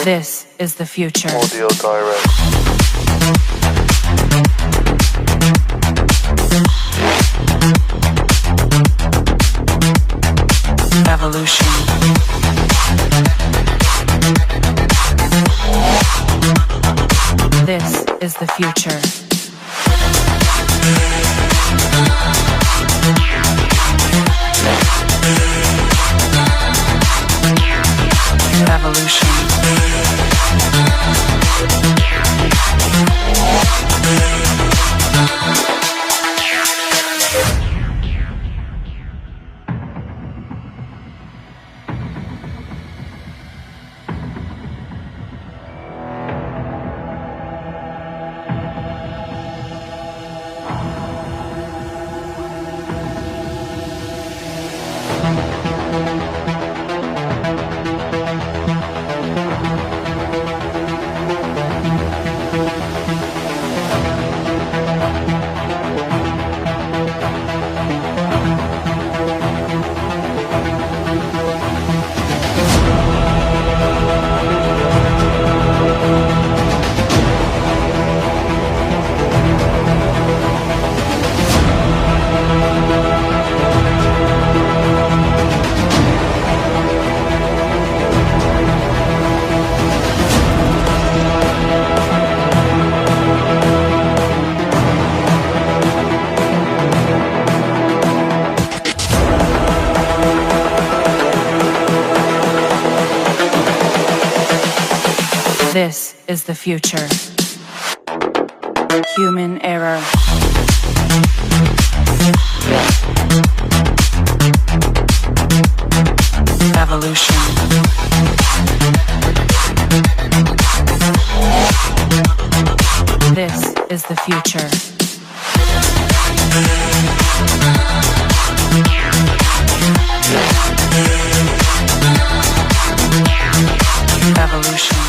This is the future. Audio direct. Evolution. This is the future. Evolution. This is the future. Human error. Evolution. This is the future. Evolution.